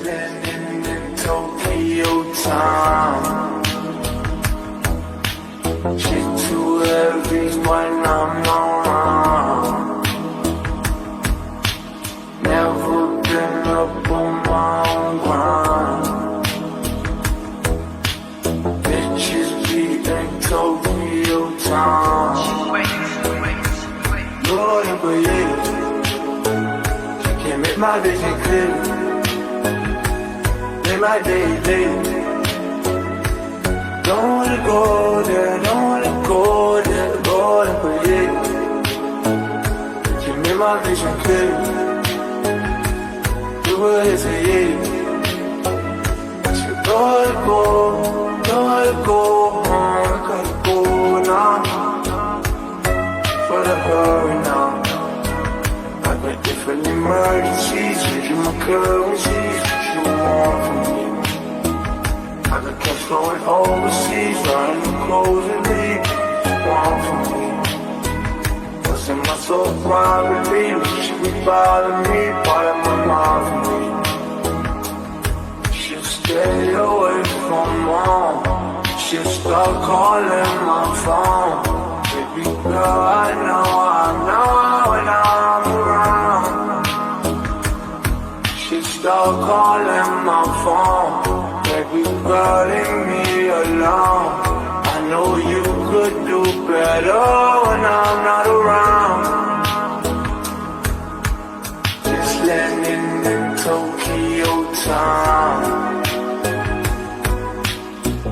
landing in Tokyo time. She's too heavy when I'm around. Never been up on my own grind. Bitches be in Tokyo time. Lord, but yeah, she can't make my vision clear. Make my day late. Don't wanna go there, don't wanna go there, Lord, but yeah, she made my vision clear. You will hesitate. She gotta go home, gotta go now. For the hurry now. I got different emergencies, changing my currencies. What you want from me? I got cash flowing overseas, buying new clothes and leave. Want from me? What's in my soul privately? She be bothering me, part of my mind for me. She'll stay away from mom. She'll start calling my phone. Baby girl, I know when I'm around. She'll start calling my phone. Baby girl, leave me alone. I know you could do better when I'm not around. Just landing in Tokyo time.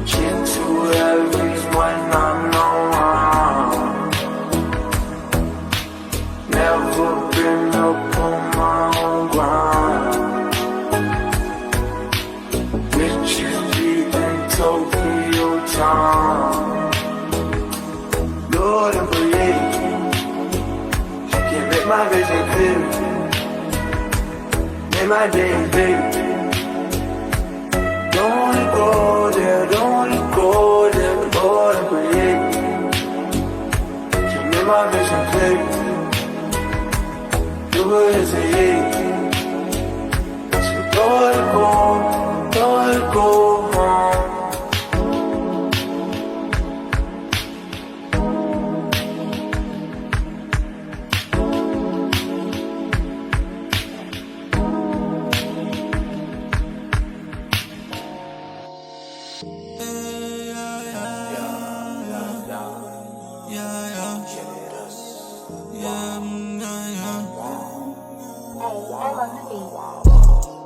She's too heavy when I'm around. Never been up on my own grind. Bitches be in Tokyo time. Lord, and believe she can make my vision clear. Make my day late. Don't wanna go there, don't wanna go there, Lord, and believe she made my vision clear. You will hesitate. She gotta go home.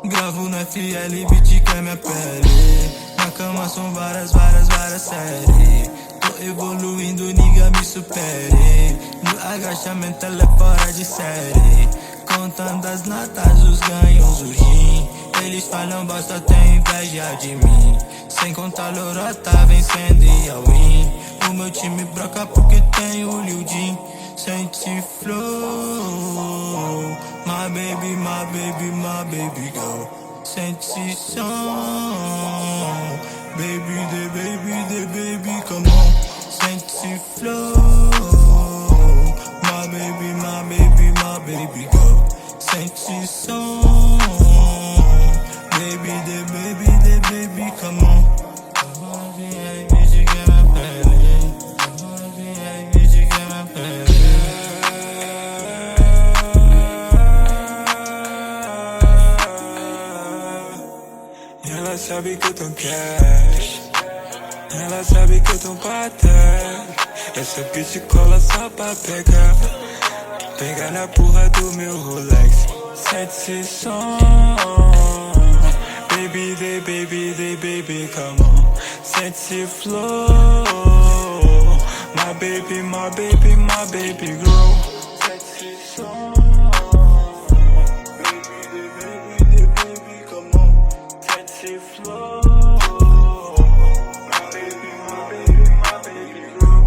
Gravo no FL, que é minha pele. Na cama são várias séries. Tô evoluindo, nigga, me supere. No agachamento ela é fora de série. Contando as notas, os ganhos, o rim. Eles falam bosta, tem inveja de mim. Sem contar lorota, vencendo e a win. O meu time broca porque tem o Liu Jin. Sente flow, my baby, my baby, my baby girl. Sente som, baby, the baby, come on. Sente flow, my baby, my baby, my baby girl. Sente som, baby, the baby, come on. Ela sabe que eu tô cash, ela sabe que eu tô paté. Essa bitch cola só pra pegar. Pegar na porra do meu Rolex. Sente esse som, baby, the baby, come on. Sente esse flow, my baby, my baby, my baby girl. Sente esse som, baby, the baby, come on. Sente flow, my baby, my baby girl.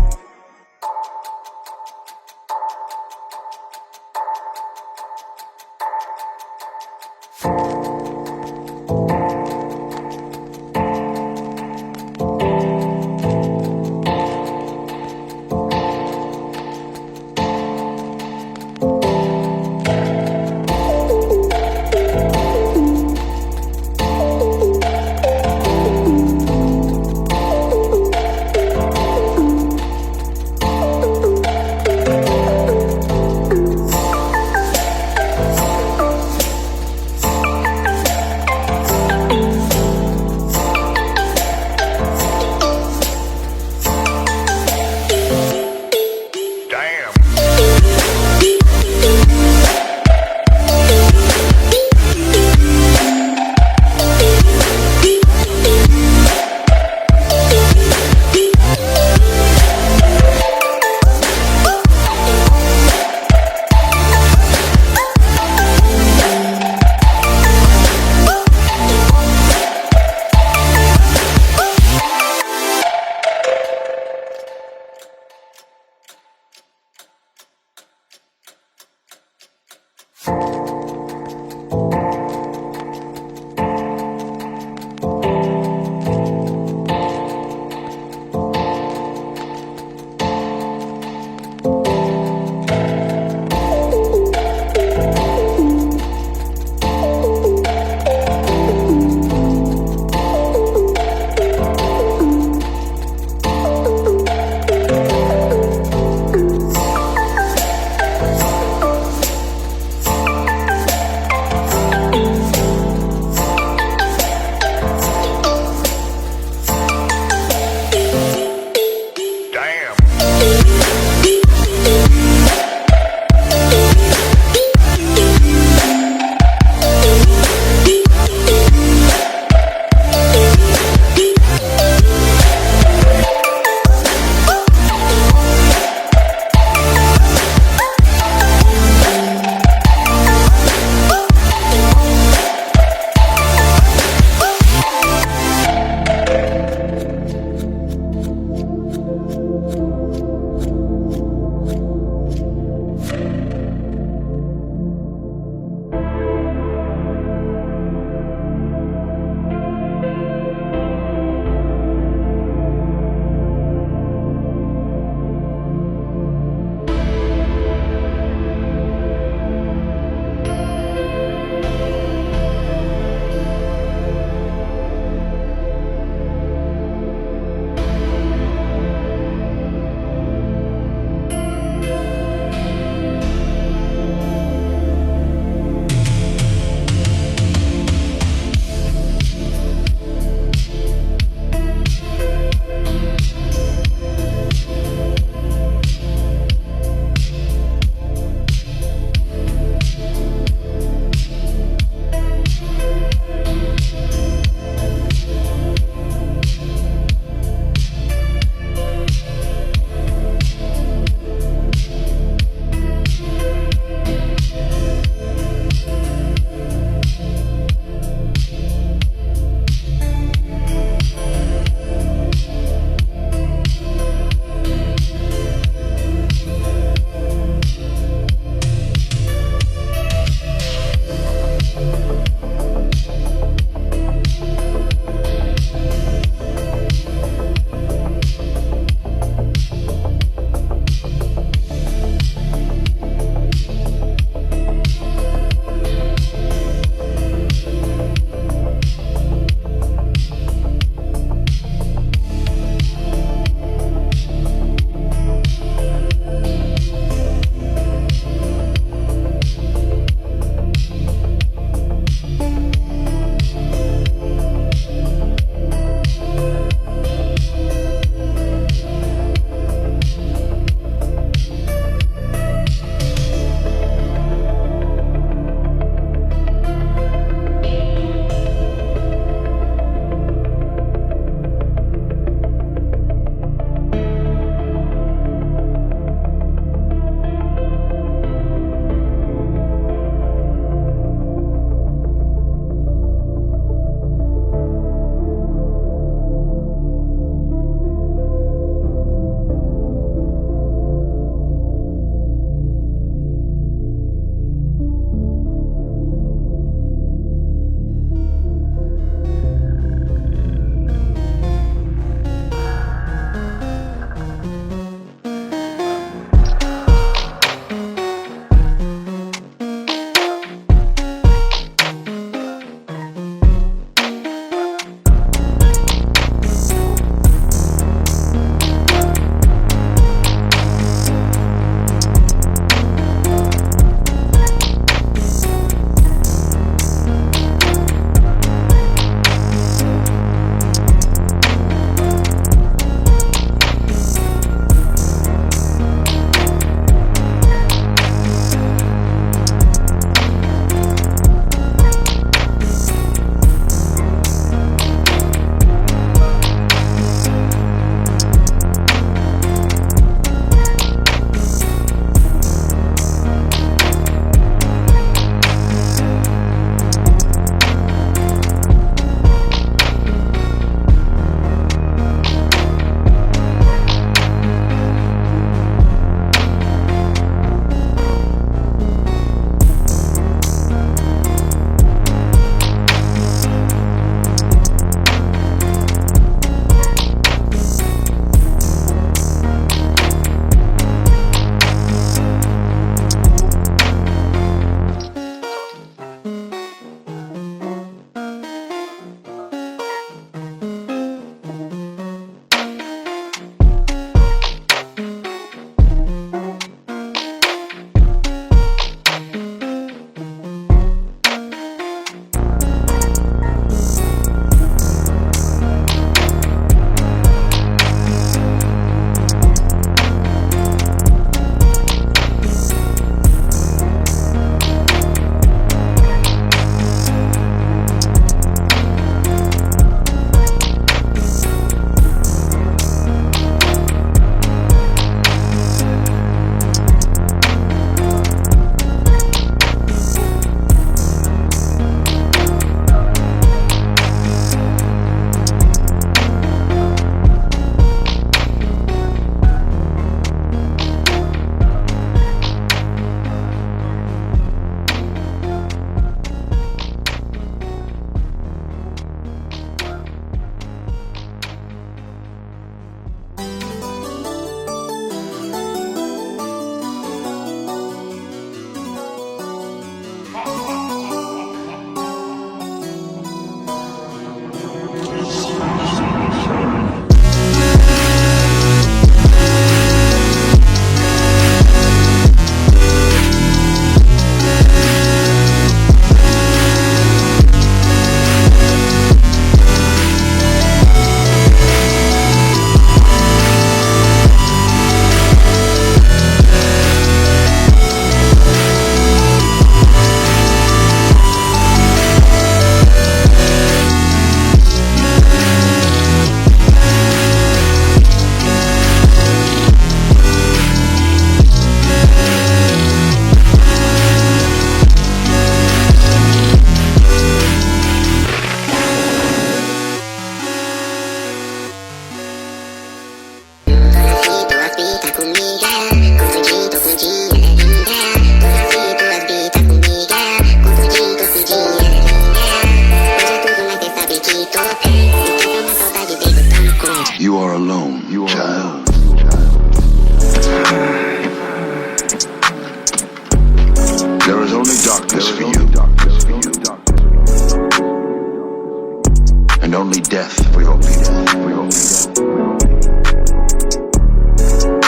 and only death will be death.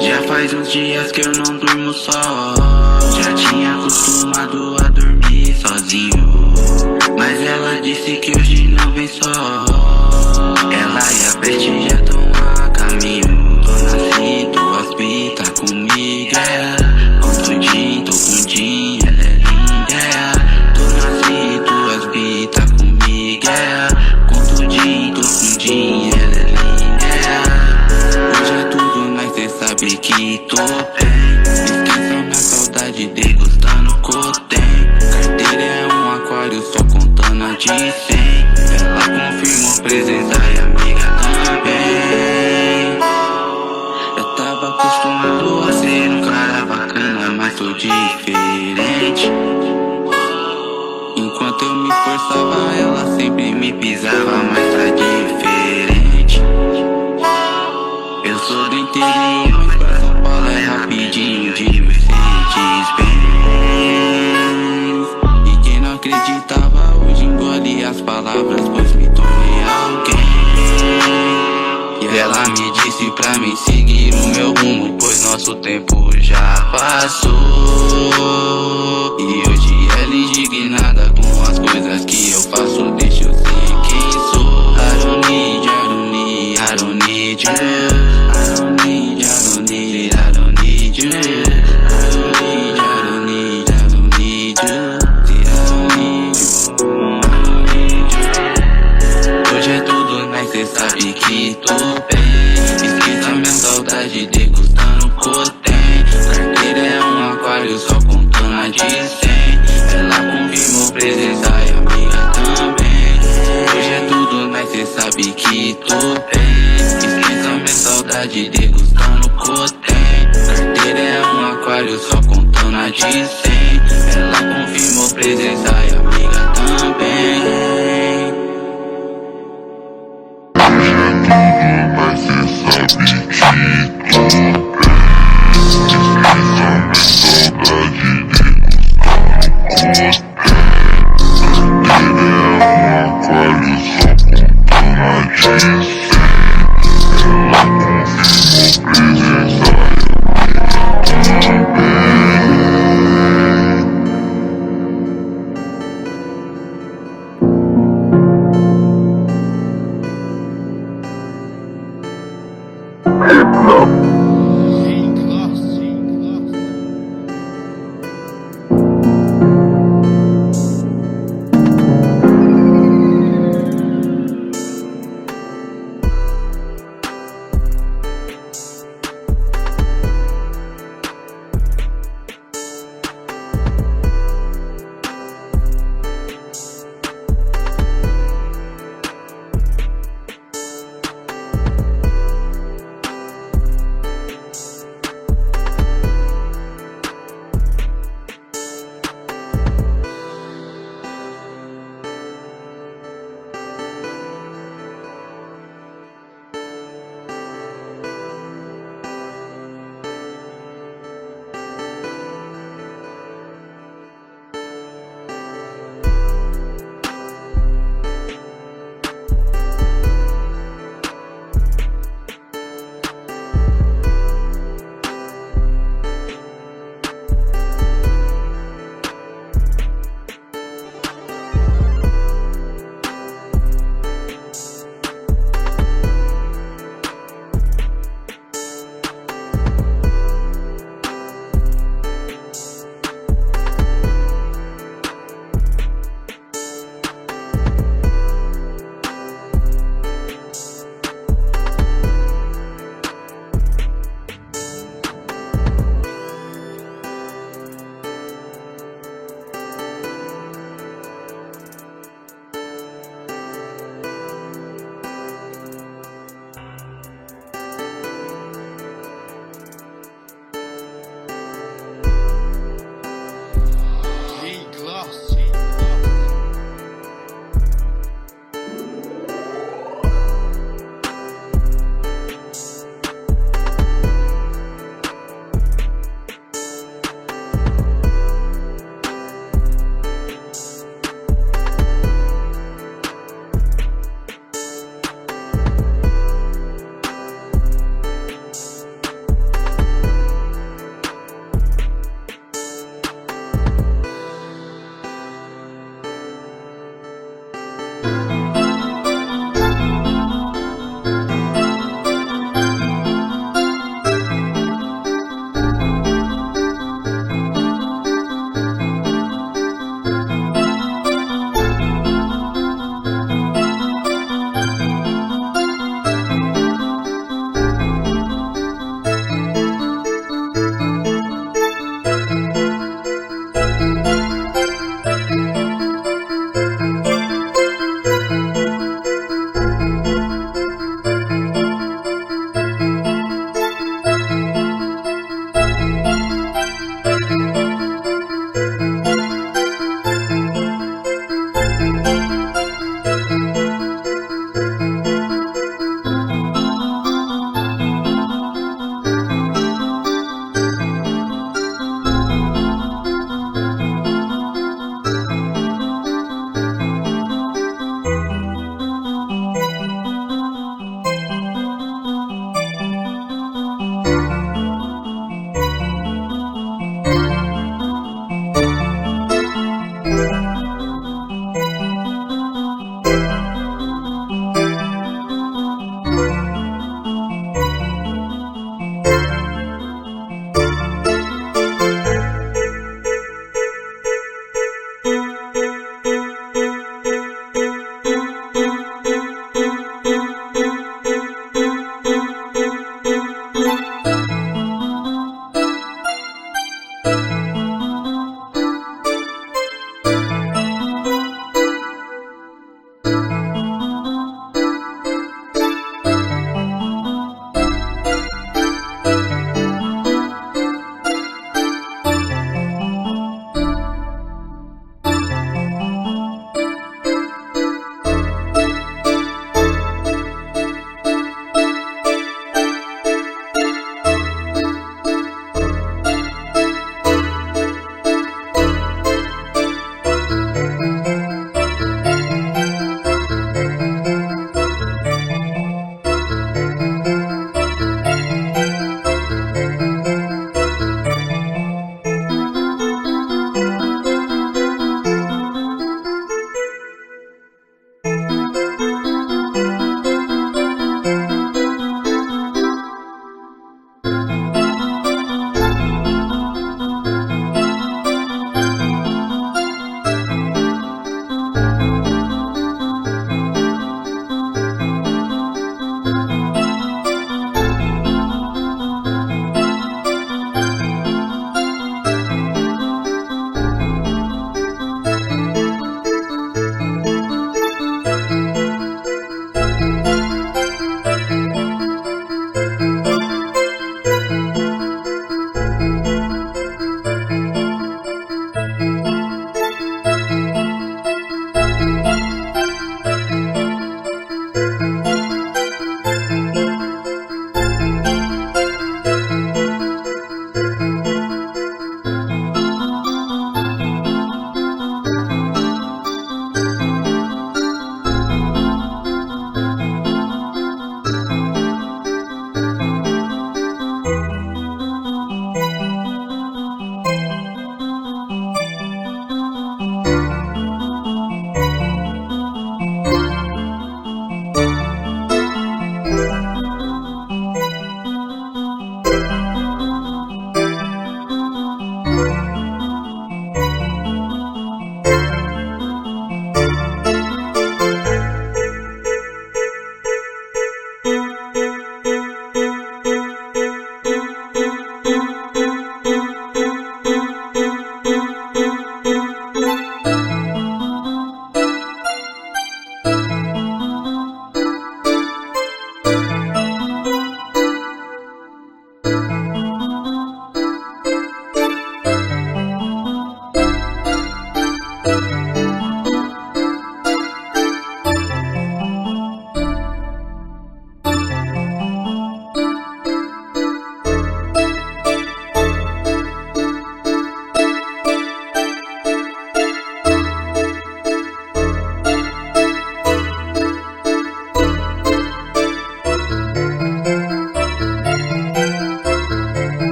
Já faz uns dias que eu não durmo só. Já tinha acostumado a dormir sozinho, mas ela disse que hoje não vem só. Ela e a Beth já tão a caminho. Tô nascido, hospita comigo, com tudinho, tô com Jim, ela é linda. Tô nascido, hospita comigo, com tudinho, tô com Jim, ela é linda. Hoje é tudo, mas cê sabe que tô bem. Esqueça minha saudade, degustando cotem. Carteira é um aquário, só contando a de 100. Ela confirmou presença e amiga também. Eu tava acostumado a ser um cara bacana, mas tô diferente. Enquanto eu me esforçava, ela sempre me pisava, mas tá diferente. Eu sou do interior, mas pra São Paulo é rapidinho, de Mercedes-Benz. E quem não acreditava hoje engole as palavras, pois me tornei alguém. E ela me disse pra mim seguir o meu rumo, pois nosso tempo já passou. E hoje ela indignada com as coisas que eu faço, deixa eu ser quem sou. I don't need you, I don't need, I don't need you. I don't need, I don't need, I don't need you. I don't need, I don't need, I don't need you. Hoje é tudo, mas cê sabe que tô bem. Esqueça minha saudade, degustando cotem. Carteira é um aquário, só contando a de 100. Ela confirmou presença e amiga também. Hoje é tudo, mas cê sabe que tô bem. Esqueça minha saudade, degustando cotem. Carteira é um aquário, só contando a de 100. Ela confirmou presença e amiga também. Mas cê sabe que tô bem. Esqueça minha saudade,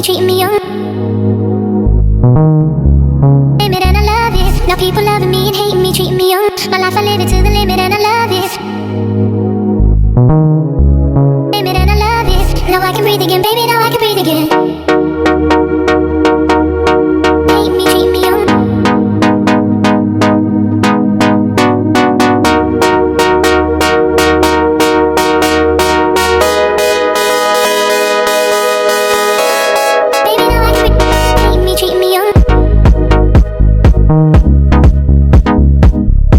treating me young. Limit and I love it. Now people loving me and hating me, treating me young. My life I live it to the limit and I love it. Limit and I love it. Now I can breathe again, baby, now I can breathe again. Hate me, treat me young. Baby, now I can breathe. Hate me, treat me young.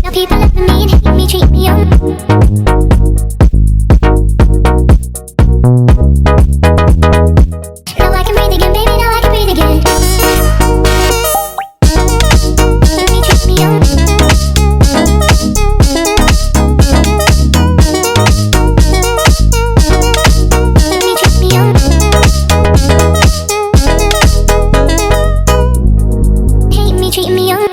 Now people loving me and hate me, treat me young. Now I can breathe again, baby, now I can breathe again. Hate me, treat me young. Hate me, treat me young. Hate me, treat me young.